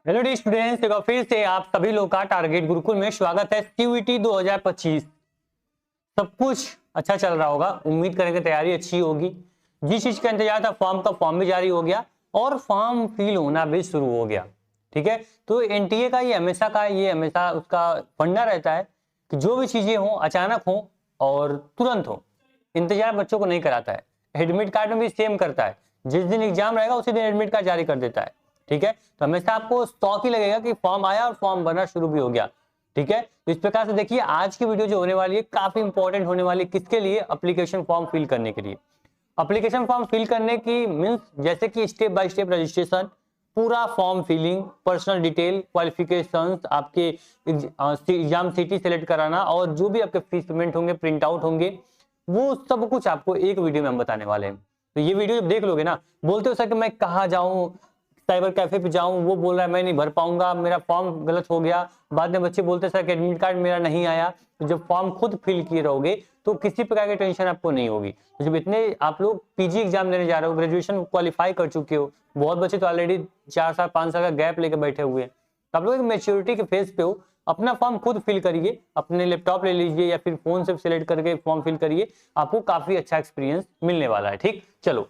Hello D students, एक बार फिर से आप सभी लोग का टारगेट गुरुकुल में स्वागत है। सीयूईटी 2025 सब कुछ अच्छा चल रहा होगा, उम्मीद करेंगे तैयारी अच्छी होगी। जिस चीज का इंतजार था फॉर्म का फॉर्म भी जारी हो गया और फॉर्म फिल होना भी शुरू हो गया। ठीक है, तो एनटीए का ये हमेशा उसका फंडा रहता है कि जो भी चीजें हो अचानक हो और तुरंत हो, इंतजार बच्चों को नहीं कराता है। एडमिट कार्ड में भी सेम करता है, जिस दिन एग्जाम रहेगा उसी दिन एडमिट कार्ड जारी कर देता है। ठीक है, तो हमेशा आपको शौक ही लगेगा कि फॉर्म आया और फॉर्म भरना शुरू भी हो गया। ठीक है, तो इस प्रकार से देखिए आज की वीडियो जो होने वाली है काफी इंपॉर्टेंट होने वाली है। किसके लिए? एप्लीकेशन फॉर्म फिल करने के लिए। एप्लीकेशन फॉर्म फिल करने की मीन्स जैसे कि स्टेप बाय स्टेप रजिस्ट्रेशन, पूरा form filling, personal detail, qualifications, आपके एग्जाम सिटी सेलेक्ट कराना और जो भी आपके फीस पेमेंट होंगे, प्रिंट आउट होंगे, वो सब कुछ आपको एक वीडियो में हम बताने वाले हैं। तो ये वीडियो जब देख लोगे ना, बोलते हो सर कि मैं कहाँ जाऊं, साइबर कैफे पे जाऊं, वो बोल रहा है मैं नहीं भर पाऊंगा, मेरा फॉर्म गलत हो गया। बाद में बच्चे बोलते सर कि एडमिट कार्ड मेरा नहीं आया। तो जब फॉर्म खुद फिल किए रहोगे तो किसी प्रकार की टेंशन आपको नहीं होगी। तो जब इतने आप लोग पीजी एग्जाम देने जा रहे हो, ग्रेजुएशन क्वालिफाई कर चुके हो, बहुत बच्चे तो ऑलरेडी 4 साल 5 साल का गैप लेके बैठे हुए हैं, तो आप लोग एक मेच्योरिटी के फेज पे हो। अपना फॉर्म खुद फिल करिए, अपने लैपटॉप ले लीजिए या फिर फोन से सिलेक्ट करके फॉर्म फिल करिए, आपको काफी अच्छा एक्सपीरियंस मिलने वाला है। ठीक, चलो,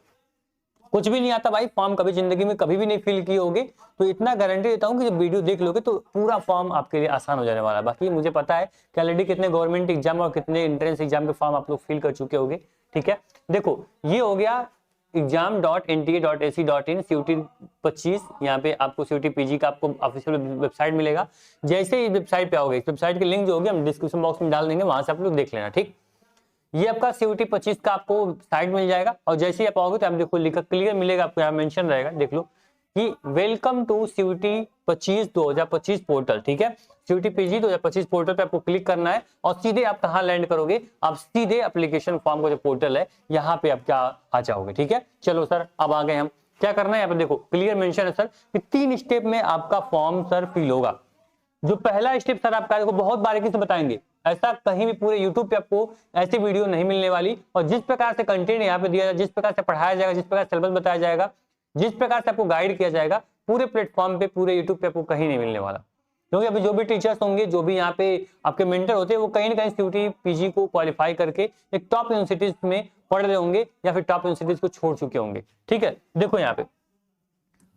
कुछ भी नहीं आता भाई, फॉर्म कभी जिंदगी में कभी भी नहीं फिल किए होगे, तो इतना गारंटी देता हूं कि जब वीडियो देख लोगे तो पूरा फॉर्म आपके लिए आसान हो जाने वाला है। बाकी मुझे पता है कि ऑलरेडी कितने गवर्नमेंट एग्जाम और कितने एंट्रेंस एग्जाम के फॉर्म आप लोग फिल कर चुके होंगे। ठीक है, देखो ये हो गया exam.nta.ac.in CUET 25। यहाँ पे आपको CUET PG का आपको ऑफिशियल वेबसाइट मिलेगा। जैसे ही वेबसाइट पे आओगे, इस वेबसाइट की लिंक जो होगी हम डिस्क्रिप्शन बॉक्स में डाल देंगे, वहां से आप लोग देख लेना। ठीक, ये आपका CUET 25 का आपको साइट मिल जाएगा और जैसे ही आप आओगे तो आप देखो लिखा क्लियर मिलेगा, आपको यहाँ मेंशन रहेगा, देख लो कि वेलकम टू CUET 25 2025 पोर्टल। ठीक है, CUET PG 2025 पोर्टल पे आपको क्लिक करना है और सीधे आप कहाँ लैंड करोगे? आप सीधे एप्लीकेशन फॉर्म का जो पोर्टल है यहाँ पे आप क्या आ जाओगे। ठीक है, चलो सर अब आ गए हम। क्या करना है यहाँ पे देखो क्लियर मेंशन है सर कि 3 स्टेप में आपका फॉर्म सर फिल होगा। जो पहला स्टेप सर आपका देखो बहुत बारीकी से बताएंगे, ऐसा कहीं भी पूरे YouTube पे आपको ऐसी वीडियो नहीं मिलने वाली। और जिस प्रकार से कंटेंट यहाँ पे दिया जाएगा, जिस प्रकार से पढ़ाया जाएगा, जिस प्रकार से सिलेबस बताया जाएगा, जिस प्रकार से आपको गाइड किया जाएगा, पूरे प्लेटफॉर्म पे पूरे YouTube पे आपको कहीं नहीं मिलने वाला। क्योंकि अभी जो भी टीचर्स होंगे, जो भी यहाँ पे आपके मेंटर होते हैं, वो कहीं ना कहीं CUET PG को क्वालिफाई करके एक टॉप यूनिवर्सिटीज में पढ़ रहे होंगे या फिर टॉप यूनिवर्सिटीज को छोड़ चुके होंगे। ठीक है, देखो यहाँ पे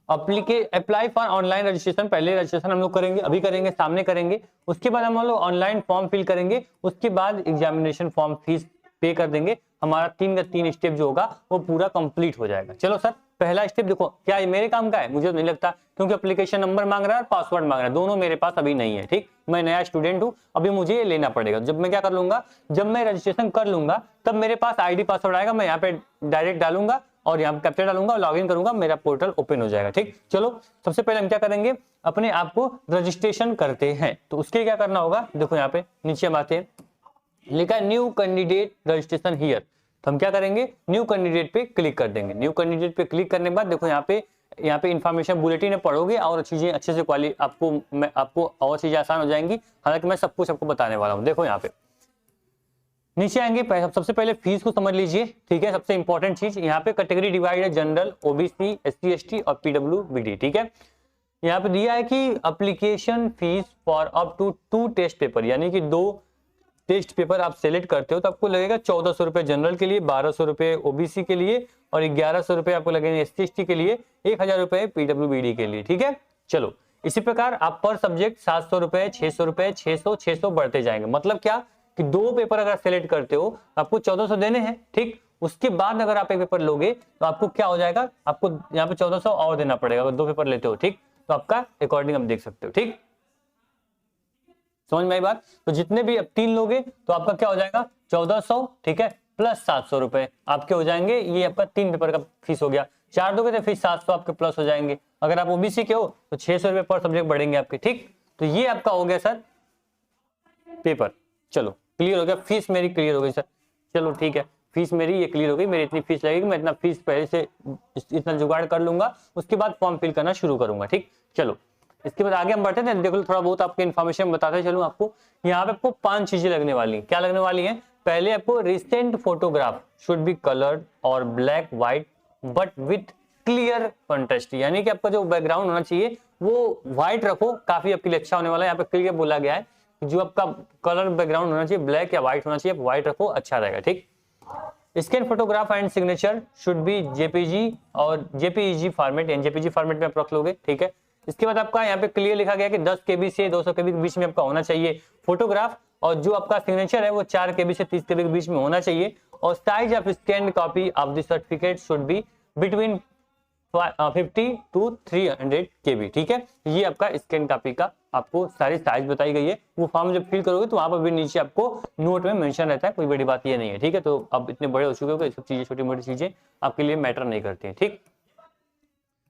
अप्लाई फॉर ऑनलाइन रजिस्ट्रेशन, पहले रजिस्ट्रेशन हम लोग करेंगे, अभी करेंगे, सामने करेंगे। उसके बाद हम लोग ऑनलाइन फॉर्म फिल करेंगे, उसके बाद एग्जामिनेशन फॉर्म फीस पे कर देंगे। हमारा 3 का 3 स्टेप जो होगा वो पूरा कंप्लीट हो जाएगा। चलो सर पहला स्टेप देखो, क्या ये मेरे काम का है? मुझे तो नहीं लगता, क्योंकि एप्लीकेशन नंबर मांग रहा है और पासवर्ड मांग रहा है, दोनों मेरे पास अभी नहीं है। ठीक, मैं नया स्टूडेंट हूँ, अभी मुझे ये लेना पड़ेगा। जब मैं क्या कर लूंगा, जब मैं रजिस्ट्रेशन कर लूंगा तब मेरे पास आईडी पासवर्ड आएगा, मैं यहाँ पे डायरेक्ट डालूंगा और यहाँ पे कैप्चर डालूंगा और लॉगिन करूंगा, मेरा पोर्टल ओपन हो जाएगा। ठीक, चलो सबसे पहले हम क्या करेंगे, अपने आप को रजिस्ट्रेशन करते हैं। तो उसके लिए क्या करना होगा, देखो यहाँ पे नीचे हम आते हैं, लिखा है न्यू कैंडिडेट रजिस्ट्रेशन हियर। तो हम क्या करेंगे, न्यू कैंडिडेट पे क्लिक कर देंगे। न्यू कैंडिडेट पे क्लिक करने के बाद देखो यहाँ पे इंफॉर्मेशन बुलेटिन में पढ़ोगे और चीजें अच्छे से आपको और चीजें आसान हो जाएंगी। हालांकि मैं सब कुछ आपको बताने वाला हूँ। देखो यहाँ पे नीचे आएंगे, सबसे पहले फीस को समझ लीजिए। ठीक है, सबसे इंपॉर्टेंट चीज यहाँ पे कैटेगरी डिवाइड है, जनरल, OBC, SC ST और PWBD। ठीक है, यहाँ पे दिया है कि application fees for up to 2 test paper, यानी कि 2 टेस्ट पेपर आप सेलेक्ट करते हो तो आपको लगेगा 1400 रुपए जनरल के लिए, 1200 रुपए OBC के लिए और 1100 रुपए आपको लगेंगे SC ST के लिए, 1000 रुपए PWBD के लिए। ठीक है, चलो इसी प्रकार आप पर सब्जेक्ट 700 रुपए, 600 रुपए, 600 बढ़ते जाएंगे। मतलब क्या कि 2 पेपर अगर सेलेक्ट करते हो आपको 1400 देने हैं। ठीक, उसके बाद अगर आप एक पेपर लोगे तो आपको क्या हो जाएगा, आपको यहाँ पे 1400 और देना पड़ेगा अगर 2 पेपर लेते हो। ठीक, तो आपका अकॉर्डिंग आप देख सकते हो। ठीक, समझ में आई बात? तो जितने भी अब 3 लोगे तो आपका क्या हो जाएगा, 1400, ठीक है, प्लस 700 रुपए आपके हो जाएंगे। ये आपका 3 पेपर का फीस हो गया। 4 दोगे तो फीस 700 आपके प्लस हो जाएंगे। अगर आप OBC के हो तो 600 रुपए पर सब्जेक्ट बढ़ेंगे आपके। ठीक, तो ये आपका हो गया सर पेपर। चलो क्लियर हो गया, फीस मेरी क्लियर हो गई सर। चलो ठीक है, फीस मेरी ये क्लियर हो गई, मेरी इतनी फीस लगेगी, मैं इतना फीस पहले से इतना जुगाड़ कर लूंगा, उसके बाद फॉर्म फिल करना शुरू करूंगा। ठीक, चलो इसके बाद आगे हम बढ़ते हैं। देखो थोड़ा बहुत आपके इन्फॉर्मेशन बताते चलूं आपको। यहाँ पे आपको 5 चीजें लगने वाली हैं। क्या लगने वाली हैं? पहले आपको recent photograph should be coloured और black white but with clear contrast, यानी कि आपका जो बैकग्राउंड होना चाहिए वो व्हाइट रखो, काफी आपके लिए अच्छा होने वाला है। यहाँ पे क्लियर बोला गया है जो आपका कलर बैकग्राउंड होना चाहिए ब्लैक या व्हाइट होना चाहिए, व्हाइट रखो, अच्छा रहेगा। ठीक, scan photograph and signature should be JPG और JPEG format, and JPG format में आप रख लोगे। ठीक है, इसके बाद आपका यहाँ पे क्लियर लिखा गया कि 10 केबी से 200 केबी के बीच में आपका होना चाहिए फोटोग्राफ, और जो आपका सिग्नेचर है वो 4 केबी से 30 केबी के बीच में होना चाहिए, और size of scan copy of the certificate should be between 50 to 300 केबी। ठीक है, ये आपका स्कैन कॉपी का आपको सारी साइज बताई गई है। वो फॉर्म जब फिल करोगे तो वहां पर भी नीचे आपको नोट में मेंशन रहता है, कोई बड़ी बात ये नहीं है। ठीक है, तो अब इतने बड़े हो चुके हो, ये सब चीजें छोटी मोटी चीजें आपके लिए मैटर नहीं करती हैं। ठीक,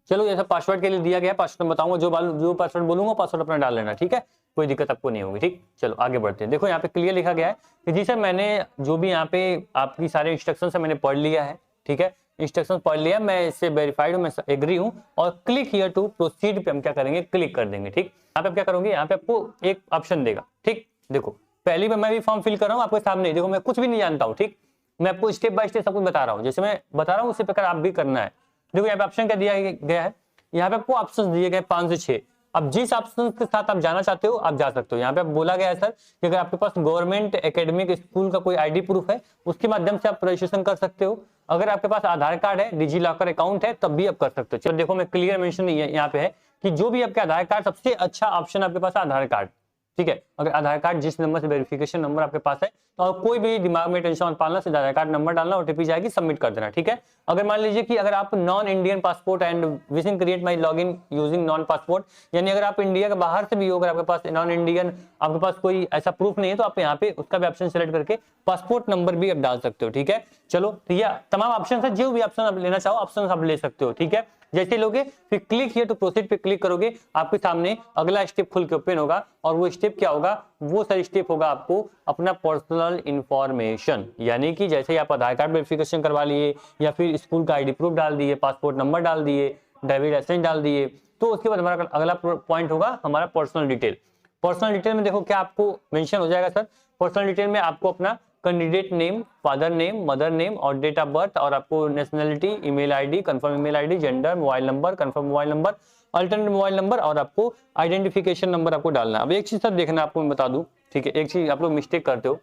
चलो जैसा पासवर्ड के लिए दिया गया पासवर्ड बताऊंगा, जो पासवर्ड बोलूंगा पासवर्ड अपना डाल लेना। ठीक है, कोई दिक्कत आपको नहीं होगी। ठीक, चलो आगे बढ़ते हैं। देखो यहाँ पे क्लियर लिखा गया है कि जी सर मैंने जो भी यहाँ पे आपकी सारे इंस्ट्रक्शन है मैंने पढ़ लिया है। ठीक है, इंस्ट्रक्शन पढ़ लिया, मैं इससे वेरीफाइड हूँ, मैं एग्री हूँ, और क्लिक हियर टू प्रोसीड पे हम क्या करेंगे, क्लिक कर देंगे। ठीक, यहाँ पे आप क्या करोगे, यहाँ पे आपको एक ऑप्शन देगा। ठीक, देखो पहली बार मैं भी फॉर्म फिल कर रहा हूँ आपके सामने, देखो मैं कुछ भी नहीं जानता हूँ। ठीक, मैं आपको स्टेप बाय स्टेप सब कुछ बता रहा हूँ, जैसे मैं बता रहा हूँ उसी प्रकार आप भी करना है। देखो यहाँ पे ऑप्शन क्या दिया गया है, यहाँ पे आपको ऑप्शन दिए गए 5 से 6। अब जिस ऑप्शन के साथ आप जाना चाहते हो आप जा सकते हो। यहाँ पे बोला गया है सर कि अगर आपके पास गवर्नमेंट एकेडमिक स्कूल का कोई आईडी प्रूफ है उसके माध्यम से आप रजिस्ट्रेशन कर सकते हो। अगर आपके पास आधार कार्ड है, डिजी लॉकर अकाउंट है, तब भी आप कर सकते हो। चलो देखो मैं क्लियर मेंशन यहाँ पे है कि जो भी आपके आधार कार्ड, सबसे अच्छा ऑप्शन आपके पास आधार कार्ड। ठीक है, अगर आधार कार्ड जिस नंबर से वेरिफिकेशन नंबर आपके पास है, तो कोई भी दिमाग में टेंशन मत पालना, सीधा आधार कार्ड नंबर डालना, ओटीपी जाएगी, सबमिट कर देना। ठीक है, अगर मान लीजिए कि अगर आप non Indian passport and wishing create my login using non passport, यानी अगर आप इंडिया के बाहर से भी हो, अगर आपके पास नॉन इंडियन आपके पास कोई ऐसा प्रूफ नहीं है, तो आप यहाँ पे उसका भी ऑप्शन सेलेक्ट करके पासपोर्ट नंबर भी आप डाल सकते हो। ठीक है, चलो तो यह तमाम ऑप्शन है, जो भी ऑप्शन आप लेना चाहो ऑप्शन आप ले सकते हो। ठीक है, जैसे लोगे फिर क्लिक हियर टू प्रोसीड पे क्लिक करोगे, आपके सामने अगला स्टेप खुल के ओपन होगा, और वो स्टेप क्या होगा, वो सारी स्टेप होगा आपको अपना पर्सनल इंफॉर्मेशन, यानी कि जैसे आप आधार कार्ड वेरिफिकेशन करवा लिए, या फिर स्कूल का आईडी प्रूफ डाल दिए, पासपोर्ट नंबर डाल दिए, ड्राइविंग लाइसेंस डाल दिए, तो उसके बाद हमारा अगला पॉइंट होगा हमारा पर्सनल डिटेल। पर्सनल डिटेल में देखो क्या आपको मेंशन हो जाएगा सर, पर्सनल डिटेल में आपको अपना candidate name, father name, mother name और डेट ऑफ बर्थ, और आपको nationality, email ID, confirm email ID, gender, mobile number, confirm mobile number, alternate mobile number, और आपको आइडेंटिफिकेशन नंबर आपको डालना। अब एक चीज सर देखना, आपको मैं बता दूं, ठीक है, एक चीज आप लोग मिस्टेक करते हो,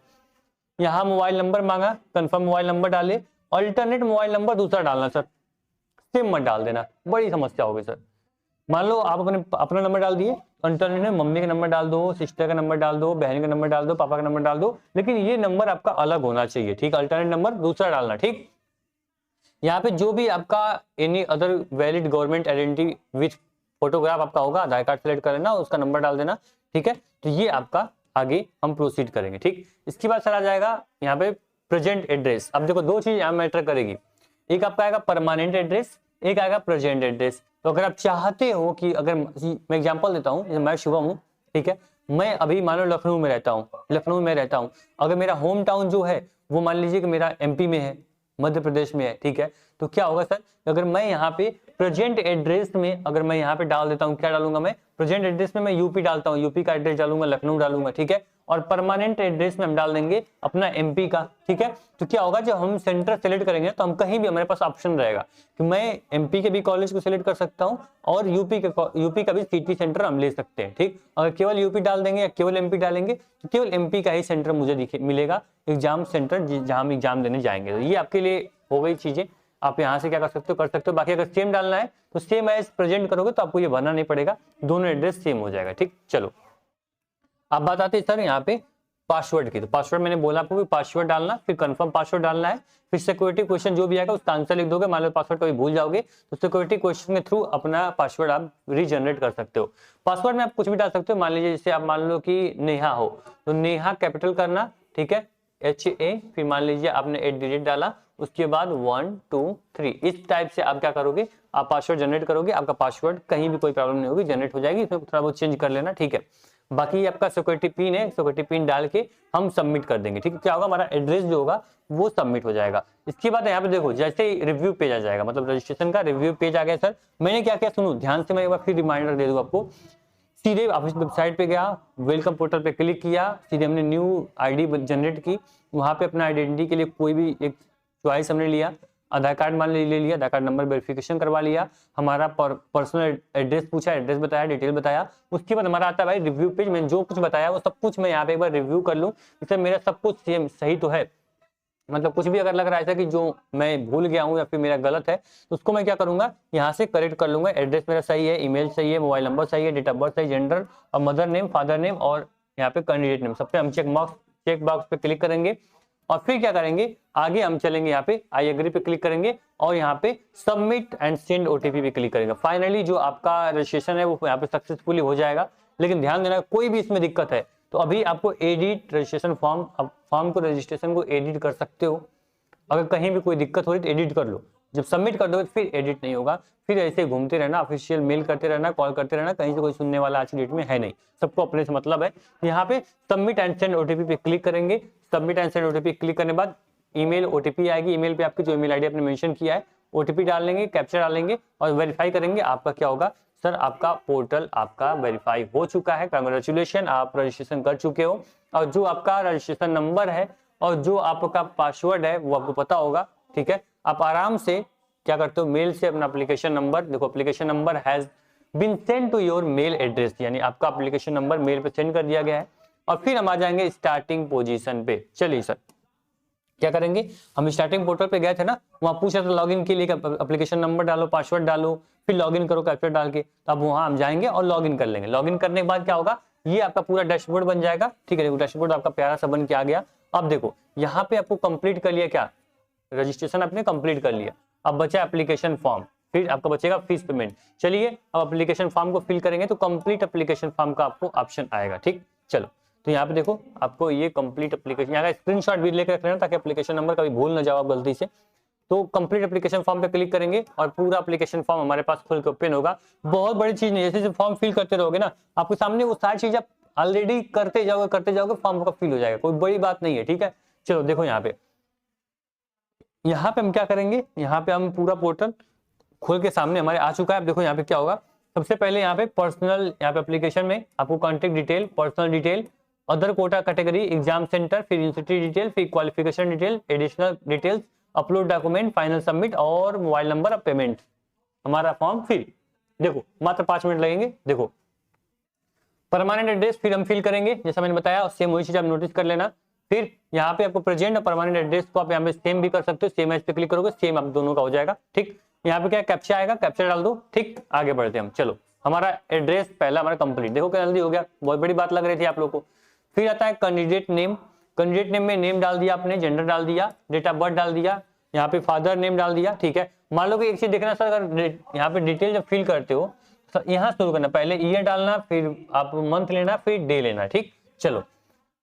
यहाँ मोबाइल नंबर मांगा, कंफर्म मोबाइल नंबर डाले, अल्टरनेट मोबाइल नंबर दूसरा डालना सर, सेम मत डाल देना, बड़ी समस्या होगी सर। मान लो आप अपना नंबर डाल दिए, अल्टरनेट में मम्मी का नंबर डाल दो, सिस्टर का नंबर डाल दो, बहन का नंबर डाल दो, पापा का नंबर डाल दो, लेकिन ये नंबर आपका अलग होना चाहिए। ठीक, अल्टरनेट नंबर दूसरा डालना। ठीक, यहाँ पे जो भी आपका any other valid government identity with photograph आपका होगा, आधार कार्ड सेलेक्ट कर लेना, उसका नंबर डाल देना। ठीक है, तो ये आपका आगे हम प्रोसीड करेंगे। ठीक, इसके बाद सर आ जाएगा यहाँ पे प्रेजेंट एड्रेस। अब देखो दो चीज यहाँ मैटर करेगी, एक आपका आएगा परमानेंट एड्रेस, एक आएगा प्रेजेंट एड्रेस। तो अगर आप चाहते हो कि, अगर मैं एग्जांपल देता हूँ, मैं शुभम हूँ, ठीक है, मैं अभी मान लो लखनऊ में रहता हूँ, अगर मेरा होम टाउन जो है वो मान लीजिए कि मेरा एमपी में है, मध्य प्रदेश में है। ठीक है, तो क्या होगा सर, अगर मैं यहाँ पे प्रेजेंट एड्रेस में अगर मैं यहाँ पे डाल देता हूँ, क्या डालूंगा मैं, प्रेजेंट एड्रेस में मैं यूपी डालता हूँ, यूपी का एड्रेस डालूंगा, लखनऊ डालूंगा। ठीक है, और परमानेंट एड्रेस में हम डाल देंगे अपना एमपी का। ठीक है, तो क्या होगा, जब हम सेंटर सेलेक्ट करेंगे तो हम कहीं भी हमारे पास ऑप्शन रहेगा कि मैं एमपी के भी कॉलेज को सिलेक्ट कर सकता हूँ, और यूपी का भी सिटी सेंटर हम ले सकते हैं। ठीक, अगर केवल यूपी डाल देंगे या केवल एमपी डालेंगे तो केवल एमपी का ही सेंटर मुझे मिलेगा, एग्जाम सेंटर जहां हम एग्जाम देने जाएंगे। तो ये आपके लिए हो गई चीजें, आप यहाँ से क्या कर सकते हो। बाकी अगर सेम डालना है तो सेम एज प्रेजेंट करोगे तो आपको ये भरना नहीं पड़ेगा, दोनों एड्रेस सेम हो जाएगा। ठीक, चलो अब बात आती है सर यहाँ पे पासवर्ड की। तो पासवर्ड मैंने बोला आपको कि पासवर्ड डालना, फिर कंफर्म पासवर्ड डालना है, फिर सिक्योरिटी क्वेश्चन जो भी आएगा उसका आंसर लिख दोगे। मान लो पासवर्ड कभी भूल जाओगे तो सिक्योरिटी क्वेश्चन के थ्रू अपना पासवर्ड आप रीजनरेट कर सकते हो। पासवर्ड में आप कुछ भी डाल सकते हो, मान लीजिए जैसे आप मान लो कि नेहा हो तो नेहा कैपिटल करना, ठीक है, HA, फिर मान लीजिए आपने 8 डिजिट डाला, उसके बाद 1 2 3, इस टाइप से आप क्या करोगे, आप पासवर्ड जनरेट करोगे, आपका पासवर्ड कहीं भी कोई प्रॉब्लम नहीं होगी, जनरेट हो जाएगी, इसमें थोड़ा बहुत चेंज कर लेना। ठीक है, बाकी आपका सिक्योरिटी पिन है, सिक्योरिटी पिन डाल के हम सबमिट कर देंगे। ठीक है, क्या होगा, हमारा एड्रेस जो होगा वो सबमिट हो जाएगा। इसके बाद यहाँ पे देखो जैसे ही रिव्यू पेज आ जाएगा, मतलब रजिस्ट्रेशन का रिव्यू पेज आ गया सर, मैंने क्या किया सुनो ध्यान से, मैं एक बार फिर रिमाइंडर दे दूं आपको। सीधे ऑफिस वेबसाइट पे गया, वेलकम पोर्टल पे क्लिक किया, सीधे हमने न्यू आईडी जनरेट की, वहां पे अपना आइडेंटिटी के लिए कोई भी एक चॉइस हमने लिया, आधार कार्ड मान ले लिया, आधार कार्ड नंबर वेरिफिकेशन करवा लिया, हमारा पर्सनल एड्रेस पूछा, एड्रेस बताया, डिटेल बताया। उसके बाद हमारा आता है भाई रिव्यू पेज। मैंने जो कुछ बताया वो सब कुछ मैं यहाँ पे एक बार रिव्यू कर लूँ, इससे मेरा सब कुछ सेम सही तो है, मतलब कुछ भी अगर लग रहा है कि जो मैं भूल गया हूँ या फिर मेरा गलत है तो उसको मैं क्या करूंगा, यहाँ से करेक्ट कर लूंगा। एड्रेस मेरा सही है, ईमेल सही है, मोबाइल नंबर सही है, डेट ऑफ बर्थ सही, जेंडर और मदर नेम, फादर नेम और यहाँ पे कैंडिडेट नेम, सब पे हम चेक बॉक्स पे क्लिक करेंगे और फिर क्या करेंगे, आगे हम चलेंगे यहाँ पे आई एग्री पे क्लिक करेंगे और यहाँ पे सबमिट एंड सेंड ओटीपी पे क्लिक करेंगे। फाइनली जो आपका रजिस्ट्रेशन है वो यहाँ पे सक्सेसफुली हो जाएगा। लेकिन ध्यान देना कोई भी इसमें दिक्कत है तो अभी आपको एडिट रजिस्ट्रेशन फॉर्म, अब फॉर्म को रजिस्ट्रेशन को एडिट कर सकते हो। अगर कहीं भी कोई दिक्कत हो रही तो एडिट कर लो, जब सबमिट कर दोगे फिर एडिट नहीं होगा, फिर ऐसे घूमते रहना, ऑफिशियल मेल करते रहना, कॉल करते रहना, कहीं से कोई सुनने वाला आज की डेट में है नहीं, सबको अपने से मतलब है। यहाँ पे सबमिट एंड सेंड ओटीपी पे क्लिक करेंगे। Submit and send OTP click करने के बाद ईमेल ओटीपी आएगी, ईमेल पे आपकी जो ईमेल आईडी आपने मेंशन किया है ओटीपी डालेंगे, कैप्चर डालेंगे और वेरीफाई करेंगे। आपका क्या होगा, सर आपका पोर्टल आपका वेरीफाई हो चुका है, कांग्रेचुलेशन, आप रजिस्ट्रेशन कर चुके हो। और जो आपका रजिस्ट्रेशन नंबर है और जो आपका पासवर्ड है वो आपको पता होगा, ठीक है। आप आराम से क्या करते हो, मेल से अपना एप्लीकेशन नंबर, देखो application number has been send to your mail address, यानी आपका एप्लीकेशन नंबर मेल पे सेंड कर दिया गया है। और फिर हम आ जाएंगे स्टार्टिंग पोजीशन पे। चलिए सर क्या करेंगे, हम स्टार्टिंग पोर्टल पे गए थे ना, वहां पूछा था लॉगिन के लिए एप्लीकेशन नंबर डालो, पासवर्ड डालो, फिर लॉगिन करो कैप्चर डाल के, तो अब वहां हम जाएंगे और लॉगिन कर लेंगे। लॉगिन करने के बाद क्या होगा, ये आपका पूरा डैशबोर्ड बन जाएगा, ठीक है। डैशबोर्ड आपका प्यारा सा बन के आ गया। अब देखो यहाँ पे आपको कंप्लीट कर लिया, क्या रजिस्ट्रेशन आपने कंप्लीट कर लिया, अब बचा एप्लीकेशन फॉर्म, फिर आपका बचेगा फीस पेमेंट। चलिए अब एप्लीकेशन फॉर्म को फिल करेंगे तो कंप्लीट एप्लीकेशन फॉर्म का आपको ऑप्शन आएगा, ठीक। चलो तो यहाँ पे देखो आपको ये कंप्लीट एप्लीकेशन, यहाँ का स्क्रीनशॉट भी लेकर रख लेना ताकि एप्लीकेशन नंबर कभी भूल ना जाओ गलती से। तो कंप्लीट एप्लीकेशन फॉर्म पे क्लिक करेंगे और पूरा एप्लीकेशन फॉर्म हमारे पास खुल के ओपन होगा। बहुत बड़ी चीज नहीं, जैसे फॉर्म फिल करते रहोगे ना आपके सामने वो सारी चीज आप ऑलरेडी करते जाओगे फॉर्म का फिल हो जाएगा, कोई बड़ी बात नहीं है, ठीक है। चलो देखो यहाँ पे हम क्या करेंगे, यहाँ पे हम पूरा पोर्टल खोल के सामने हमारे आ चुका है। अब देखो यहाँ पे क्या होगा, सबसे पहले यहाँ पे पर्सनल, यहाँ पे एप्लीकेशन में आपको contact detail, personal detail, other quota category, exam centre, फिर यूनिवर्सिटी डिटेल, फिर qualification detail, additional details, upload document, final submit और मोबाइल नंबर और पेमेंट, हमारा फॉर्म फिल। देखो मात्र 5 मिनट लगेंगे। देखो परमानेंट एड्रेस फिर हम फिल करेंगे, जैसा मैंने बताया सेम वही चीज आप नोटिस कर लेना। फिर यहाँ पे आपको प्रेजेंट और परमानेंट एड्रेस को आप यहाँ पे सेम भी कर सकते हो, सेम एज पे क्लिक करोगे सेम आप दोनों का हो जाएगा, ठीक। यहाँ पे क्या कैप्चा आएगा, कैप्चा डाल दो, ठीक। आगे बढ़ते हम, चलो हमारा एड्रेस पहला हमारा कंप्लीट, देखो क्या जल्दी हो गया, बहुत बड़ी बात लग रही थी आप लोग को। फिर आता है कैंडिडेट नेम, कैंडिडेट नेम में नेम डाल दिया आपने, जेंडर डाल दिया, डेट ऑफ बर्थ डाल दिया, यहाँ पे फादर नेम डाल दिया, ठीक है। मान लो कि एक चीज देखना सर, अगर यहाँ पे डिटेल जब फिल करते हो तो यहाँ शुरू करना, पहले ईयर डालना, फिर आप मंथ लेना, फिर डे लेना, ठीक। चलो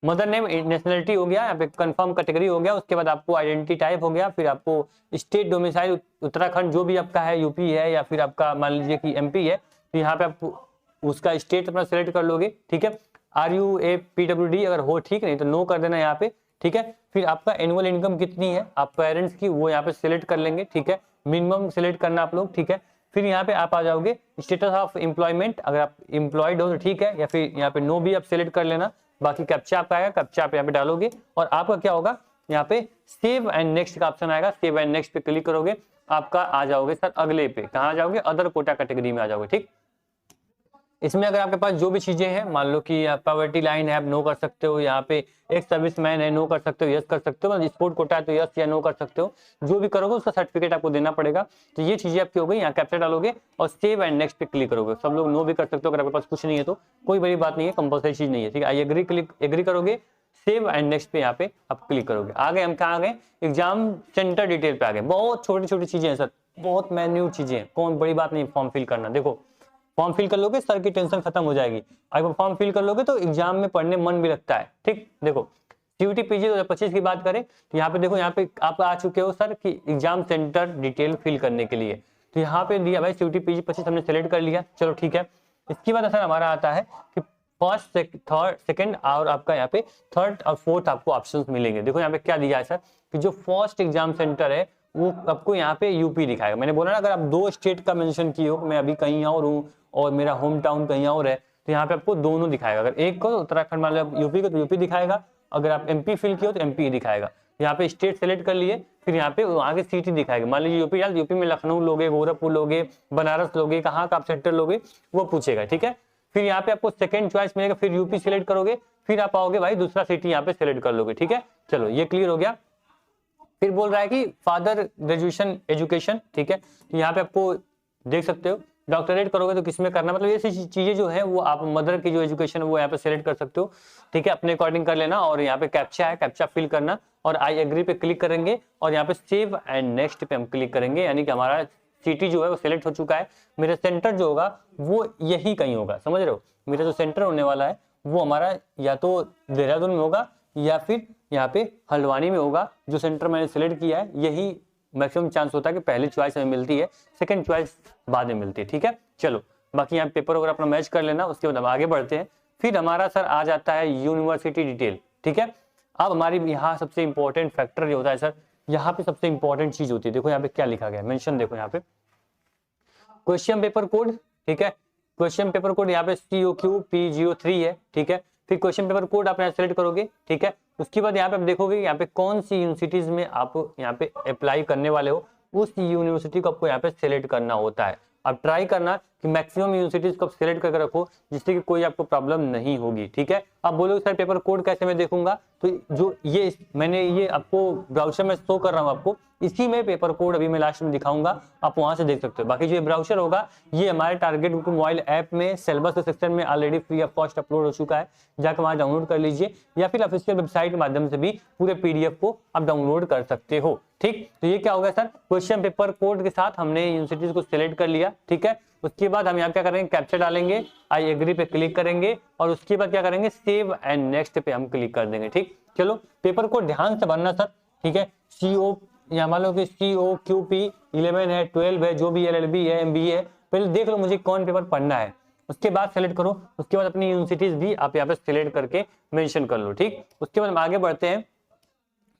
मदर नेम, नेशनलिटी हो गया, यहाँ पे कंफर्म कैटेगरी हो गया, उसके बाद आपको आइडेंटिटी टाइप हो गया, फिर आपको स्टेट डोमिसाइल उत्तराखंड जो भी आपका है, यूपी है या फिर आपका मान लीजिए कि एमपी है, तो यहाँ पे आप उसका स्टेट अपना सेलेक्ट कर लोगे, ठीक है। आर यू ए PWD अगर हो, ठीक, नहीं तो नो कर देना यहाँ पे, ठीक है। फिर आपका एनुअल इनकम कितनी है आप पेरेंट्स की, वो यहाँ पे सिलेक्ट कर लेंगे, ठीक है। मिनिमम सिलेक्ट करना आप लोग, ठीक है। फिर यहाँ पे आप आ जाओगे स्टेटस ऑफ एम्प्लॉयमेंट, अगर आप एम्प्लॉयड हो तो ठीक है, या फिर यहाँ पे नो भी आप सिलेक्ट कर लेना। बाकी कैप्चा आपका आएगा, कैप्चा आप यहाँ पे डालोगे और आपका क्या होगा, यहाँ पे सेव एंड नेक्स्ट का ऑप्शन आएगा, सेव एंड नेक्स्ट पे क्लिक करोगे, आपका आ जाओगे सर अगले पे, कहाँ आ जाओगे, अदर कोटा कैटेगरी में आ जाओगे, ठीक। इसमें अगर आपके पास जो भी चीजें हैं, मान लो कि पॉवर्टी लाइन है आप नो कर सकते हो, यहाँ पे एक सर्विसमैन है नो कर सकते हो, यस कर सकते हो, स्पोर्ट कोटा है तो यस या नो कर सकते हो, जो भी करोगे उसका सर्टिफिकेट आपको देना पड़ेगा। तो ये चीजें आपकी हो गई, यहाँ कैप्चर डालोगे और सेव एंड नेक्स्ट पे क्लिक करोगे। सब लोग नो भी कर सकते हो, अगर आपके पास कुछ नहीं है तो कोई बड़ी बात नहीं है, कंपल्सरी चीज नहीं है, ठीक है। आई एग्री करोगे, सेव एंड नेक्स्ट पे यहाँ पे आप क्लिक करोगे। आगे हम कहाँ आ गए, एग्जाम सेंटर डिटेल पे आ गए। बहुत छोटी छोटी चीजें हैं सर, बहुत मैन्यूट चीजें हैं, कौन बड़ी बात नहीं फॉर्म फिल करना। देखो फॉर्म फिल कर लोगे सर की टेंशन खत्म हो जाएगी, अगर फॉर्म फिल कर लोगे तो एग्जाम में पढ़ने मन भी लगता है, ठीक। देखो CUET PG 2025 की बात करें तो यहाँ पे देखो, यहाँ पे आप आ चुके हो सर कि एग्जाम सेंटर डिटेल फिल करने के लिए, तो यहाँ पे दिया भाई CUET PG 25 हमने सेलेक्ट कर लिया, चलो ठीक है। इसके बाद सर हमारा आता है कि फर्स्ट, थर्ड, सेकंड और आपका यहाँ पे थर्ड और फोर्थ आपको ऑप्शंस मिलेंगे। देखो यहाँ पे क्या दिया है सर कि जो फर्स्ट एग्जाम सेंटर है वो आपको यहाँ पे यूपी दिखाएगा। मैंने बोला ना अगर आप 2 स्टेट का मेंशन किए हो, मैं अभी कहीं और हूँ और मेरा होम टाउन कहीं और है, तो यहाँ पे आपको दोनों दिखाएगा। अगर एक को उत्तराखंड मान लो यूपी को तो यूपी दिखाएगा, अगर आप MP फिल किए हो तो MP दिखाएगा। यहाँ पे स्टेट सेलेक्ट कर लिए, फिर यहाँ पे वहाँ के सिटी दिखाएगा। मान लीजिए यूपी डाल, यूपी में लखनऊ लोगे, गोरखपुर लोगे, बनारस लोगे, कहाँ का आप सेक्टर लोगे वो पूछेगा, ठीक है। फिर यहाँ पे आपको सेकंड चॉइस मिलेगा, फिर यूपी सिलेक्ट करोगे, फिर आप आओगे भाई दूसरा सिटी यहाँ पे सिलेक्ट कर लोगे, ठीक है। चलो ये क्लियर हो गया। फिर बोल रहा है कि फादर ग्रेजुएशन एजुकेशन, ठीक है। तो यहाँ पे आपको देख सकते हो डॉक्टरेट करोगे तो किसमें करना, मतलब ये चीजें जो है वो आप मदर की जो एजुकेशन है वो यहाँ पे सिलेक्ट कर सकते हो, ठीक है। अपने अकॉर्डिंग कर लेना। और यहाँ पे कैप्चा है, कैप्चा फिल करना और आई एग्री पे क्लिक करेंगे और यहाँ पे सेव एंड नेक्स्ट पे हम क्लिक करेंगे, यानी कि हमारा सिटी जो है वो सिलेक्ट हो चुका है। मेरा सेंटर जो होगा वो यही कहीं होगा, समझ रहे हो। मेरा जो सेंटर होने वाला है वो हमारा या तो देहरादून में होगा या फिर यहाँ पे हल्द्वानी में होगा। जो सेंटर मैंने सिलेक्ट किया है यही मैक्सिमम चांस होता है कि पहली चॉइस हमें मिलती है, सेकंड चॉइस बाद में मिलती है, ठीक है। चलो बाकी यहाँ पेपर वगैरह अपना मैच कर लेना, उसके बाद हम आगे बढ़ते हैं। फिर हमारा सर आ जाता है यूनिवर्सिटी डिटेल, ठीक है। अब हमारी यहाँ सबसे इंपॉर्टेंट फैक्टर जो होता है सर, यहाँ पे सबसे इंपॉर्टेंट चीज होती है। देखो यहाँ पे क्या लिखा गया है, मेंशन देखो यहाँ पे क्वेश्चन पेपर कोड, ठीक है। क्वेश्चन पेपर कोड यहाँ पे COQ P03 है, ठीक है। फिर क्वेश्चन पेपर कोड आप यहाँ सेलेक्ट करोगे, ठीक है। उसके बाद यहाँ पे आप देखोगे यहाँ पे कौन सी यूनिवर्सिटीज में आप यहाँ पे अप्लाई करने वाले हो, उस यूनिवर्सिटी को आपको यहाँ पे सिलेक्ट करना होता है। अब ट्राई करना कि मैक्सिमम यूनिवर्सिटीज को आप सिलेक्ट करके रखो जिससे कि कोई आपको प्रॉब्लम नहीं होगी, ठीक है। आप बोलोगे सर पेपर कोड कैसे मैं देखूंगा, तो जो ये मैंने ये आपको ब्राउजर में शो कर रहा हूँ आपको, इसी में पेपर कोड अभी मैं लास्ट में दिखाऊंगा, आप वहां से देख सकते हो। बाकी जो ये ब्राउजर होगा ये हमारे टारगेट गुरुकुल मोबाइल ऐप में सिलेबस के सेक्शन में already free of cost upload हो चुका है, जाकर वहां डाउनलोड कर लीजिए या फिर ऑफिशियल वेबसाइट के माध्यम से भी पूरे PDF को आप डाउनलोड कर सकते हो, ठीक। तो ये क्या होगा सर, क्वेश्चन पेपर कोड के साथ हमने यूनिवर्सिटीज को सिलेक्ट कर लिया, ठीक है। उसके बाद हम यहाँ क्या करेंगे, कैप्चा डालेंगे, आई एग्री पे क्लिक करेंगे और उसके बाद क्या करेंगे, सेव एंड नेक्स्ट पे हम क्लिक कर देंगे, ठीक। चलो पेपर को ध्यान से भरना सर, ठीक है। CO यहाँ मान लो कि COQP 11 है, 12 है, जो भी LLB है, MBA है, पहले देख लो मुझे कौन पेपर पढ़ना है, उसके बाद सेलेक्ट करो। उसके बाद अपनी यूनिवर्सिटीज भी आप यहाँ पे सिलेक्ट करके मेंशन कर लो, ठीक। उसके बाद हम आगे बढ़ते हैं।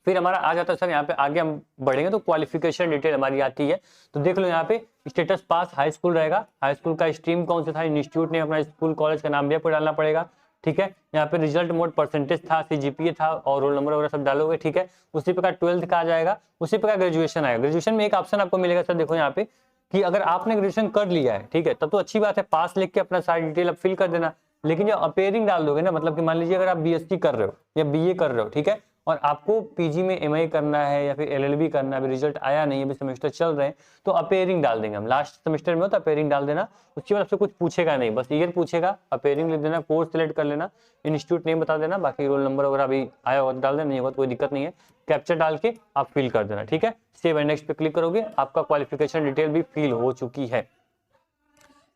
फिर हमारा आ जाता है सर यहाँ पे आगे हम बढ़ेंगे तो क्वालिफिकेशन डिटेल हमारी आती है। तो देख लो यहाँ पे स्टेटस पास हाई स्कूल रहेगा, हाई स्कूल का स्ट्रीम कौन सा था, इंस्टीट्यूट ने अपना स्कूल कॉलेज का नाम भी आपको डालना पड़ेगा, ठीक है। यहाँ पे रिजल्ट मोड परसेंटेज था, CGPA था और रोल नंबर वगैरह सब डालोगे, ठीक है। उसी प्रकार 12th का आ जाएगा, उसी प्रकार ग्रेजुएशन आएगा। ग्रेजुएशन में एक ऑप्शन आपको मिलेगा सर, देखो यहाँ पे कि अगर आपने ग्रेजुएशन कर लिया है, ठीक है, तब तो अच्छी बात है, पास लिख के अपना सारी डिटेल आप फिल कर देना। लेकिन जब अपेयरिंग डाल दोगे ना, मतलब कि मान लीजिए अगर आप BSc कर रहे हो या BA कर रहे हो, ठीक है, और आपको PG में MA करना है या फिर LLB करना है, अभी रिजल्ट आया नहीं, अभी सेमेस्टर चल रहे हैं, तो अपेयरिंग डाल देंगे हम। लास्ट सेमेस्टर में हो तो अपेयरिंग डाल देना, उसके बाद आपसे कुछ पूछेगा नहीं, बस ईयर पूछेगा, अपेयरिंग लिख देना, कोर्स सिलेक्ट कर लेना, इंस्टीट्यूट नेम बता देना, बाकी रोल नंबर वगैरह अभी आया होगा तो डाल देना, नहीं होगा तो कोई दिक्कत नहीं है, कैप्चर डाल के आप फिल कर देना, ठीक है। सेव एंड नेक्स्ट पे क्लिक करोगे, आपका क्वालिफिकेशन डिटेल भी फिल हो चुकी है।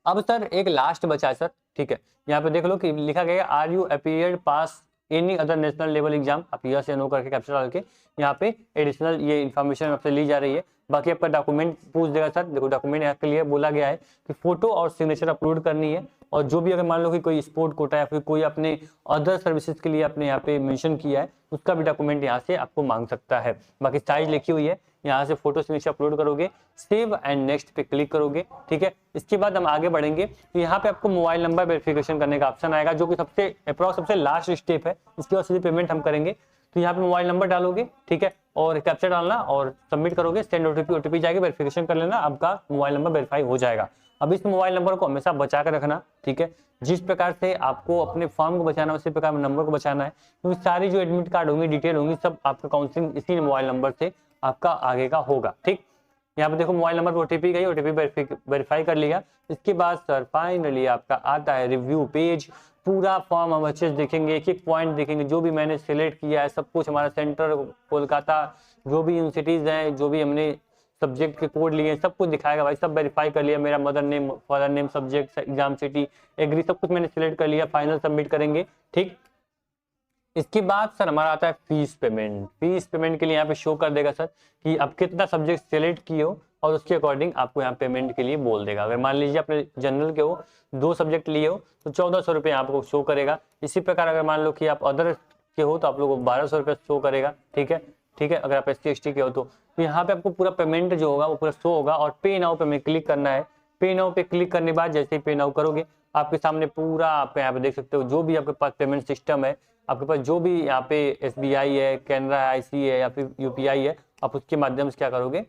अब सर एक लास्ट बचा है सर, ठीक है। यहाँ पे देख लो कि लिखा गया are you appeared pass any other national level exam, आप यस या नो करके कैप्चर डाल के यहाँ पे एडिशनल ये इन्फॉर्मेशन आपसे ली जा रही है। बाकी आपका डॉक्यूमेंट पूछ देगा सर, देखो डॉक्यूमेंट यहाँ के लिए बोला गया है कि फोटो और सिग्नेचर अपलोड करनी है, और जो भी अगर मान लो कि कोई स्पोर्ट कोटा या फिर कोई अपने अदर सर्विसेज के लिए आपने यहाँ पे मेंशन किया है उसका भी डॉक्यूमेंट यहाँ से आपको मांग सकता है। बाकी साइज लिखी हुई है, यहाँ से फोटो सिग्नेचर अपलोड करोगे, सेव एंड नेक्स्ट पे क्लिक करोगे, ठीक है। इसके बाद हम आगे बढ़ेंगे तो यहाँ पे आपको मोबाइल नंबर वेरिफिकेशन करने का ऑप्शन आएगा, जो कि सबसे लास्ट स्टेप है, इसके बाद सीधे पेमेंट हम करेंगे। तो यहाँ पे मोबाइल नंबर डालोगे, ठीक है, और कैप्चर डालना और सबमिट करोगे, सेंड OTP जाएगी, वेरिफिकेशन कर लेना, आपका मोबाइल नंबर वेरीफाई हो जाएगा। अब इस मोबाइल नंबर को हमेशा बचा कर रखना, ठीक है। जिस प्रकार से आपको अपने फॉर्म को बचाना है उसी प्रकार नंबर को बचाना है, क्योंकि सारी जो एडमिट कार्ड होंगी, डिटेल होंगी, सब आपका काउंसलिंग इसी मोबाइल नंबर से आपका आगे का होगा, ठीक। यहाँ पे देखो मोबाइल नंबर पर OTP गई, OTP वेरीफाई कर लिया। इसके बाद सर फाइनली आपका आता है रिव्यू पेज, पूरा फॉर्म हम अच्छे से देखेंगे, एक एक पॉइंट देखेंगे, जो भी मैंने सिलेक्ट किया है सब कुछ, हमारा सेंटर कोलकाता, जो भी यूनिवर्सिटीज हैं, जो भी हमने सब्जेक्ट के कोड लिए सब कुछ दिखाएगा भाई, सब वेरीफाई कर लिया, मेरा mother name, father name, subject, exam city, agree, सब कुछ मैंने सिलेक्ट कर लिया, फाइनल सबमिट करेंगे, ठीक। इसके बाद सर हमारा आता है फीस पेमेंट। फीस पेमेंट के लिए यहाँ पे शो कर देगा सर कि आप कितना सब्जेक्ट सिलेक्ट किए हो और उसके अकॉर्डिंग आपको यहाँ पेमेंट के लिए बोल देगा। अगर मान लीजिए अपने जनरल के हो, 2 सब्जेक्ट लिए हो तो 1400 रुपये आपको शो करेगा। इसी प्रकार अगर मान लो कि आप अदर के हो तो आप लोगों को 1200 रुपये शो करेगा, ठीक है, ठीक है। अगर आप SC ST के हो तो यहाँ पे आपको पूरा पेमेंट जो होगा वो पूरा शो होगा, और पे नाउ पे में क्लिक करना है, पे नाउ पे क्लिक करने के बाद जैसे ही पे नाउ करोगे आपके सामने पूरा आप यहाँ पे देख सकते हो जो भी आपके पास पेमेंट सिस्टम है, आपके पास जो भी यहाँ पे SBI है, कैनरा IC है या फिर UPI है, आप उसके माध्यम से क्या करोगे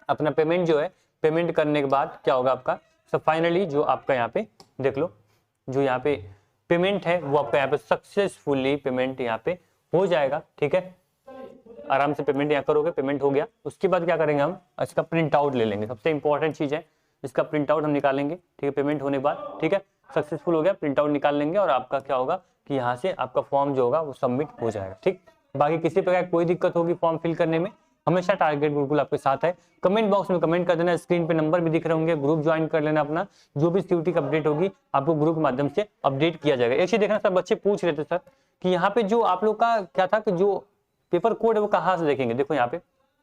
अपना पेमेंट जो है, पेमेंट करने के बाद क्या होगा आपका सब फाइनली जो आपका यहाँ पे देख लो जो यहाँ पे पेमेंट है वो आपका यहाँ पे सक्सेसफुली पेमेंट यहाँ पे हो जाएगा। ठीक है, आराम से पेमेंट यहाँ करोगे, पेमेंट हो गया। उसके बाद क्या करेंगे हम इसका प्रिंट आउट ले लेंगे, सबसे इंपॉर्टेंट चीज है इसका प्रिंट आउट हम निकालेंगे। ठीक है, पेमेंट होने के बाद ठीक है सक्सेसफुल हो गया, प्रिंट आउट निकाल लेंगे और आपका क्या होगा कि यहाँ से आपका फॉर्म जो होगा वो सबमिट हो जाएगा। ठीक, बाकी किसी प्रकार कोई दिक्कत होगी फॉर्म फिल करने में हमेशा टारगेट गुरुकुल आपके साथ है। कमेंट बॉक्स में कमेंट कर देना, स्क्रीन पे नंबर भी दिख रहे होंगे, ग्रुप ज्वाइन कर लेना अपना, जो भी सीयूटी की अपडेट होगी आपको ग्रुप के माध्यम से अपडेट किया जाएगा। एक चीज देखना सर, बच्चे पूछ रहे थे सर कि यहाँ पे जो आप लोग का क्या था कि जो पेपर कोड है वो कहाँ से देखेंगे। देखो यहाँ पे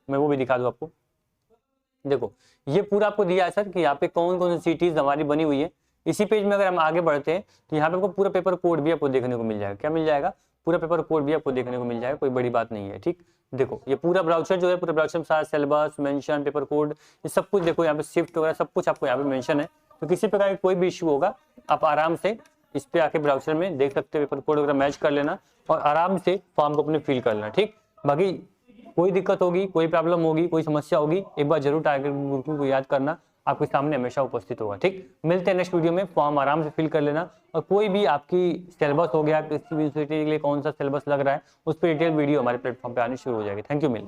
मैं वो भी दिखा दूं आपको, देखो ये पूरा आपको दिया है सर कि यहाँ पे कौन कौन सी सिटीज हमारी बनी हुई है। इसी पेज में अगर हम आगे बढ़ते हैं तो यहाँ पे आपको पूरा पेपर कोड भी आपको देखने को मिल जाएगा। क्या मिल जाएगा? पूरा पेपर कोड भी आपको देखने को मिल जाएगा, कोई बड़ी बात नहीं है। ठीक, देखो ये पूरा ब्राउचर जो है, पूरे ब्राउचर में सारा सिलेबस मेंशन, पेपर कोड, ये सब कुछ देखो यहाँ पे शिफ्ट वगैरह सब कुछ आपको यहाँ पे मेंशन है। तो किसी प्रकार का कोई भी इश्यू होगा आप आराम से इस पे आके ब्राउचर में देख सकते हो, पेपर कोड वगैरह मैच कर लेना और आराम से फॉर्म को अपने फिल कर लेना। ठीक, बाकी कोई दिक्कत होगी, कोई प्रॉब्लम होगी, कोई समस्या होगी, एक बार जरूर टारगेट गुरुकुल को याद करना, आपके सामने हमेशा उपस्थित होगा। ठीक, मिलते हैं नेक्स्ट वीडियो में, फॉर्म आराम से फिल कर लेना और कोई भी आपकी सिलेबस हो गया, किसी भी यूनिवर्सिटी के लिए कौन सा सिलेबस लग रहा है उस पर डिटेल वीडियो हमारे प्लेटफॉर्म पे आनी शुरू हो जाएगी। Thank you mill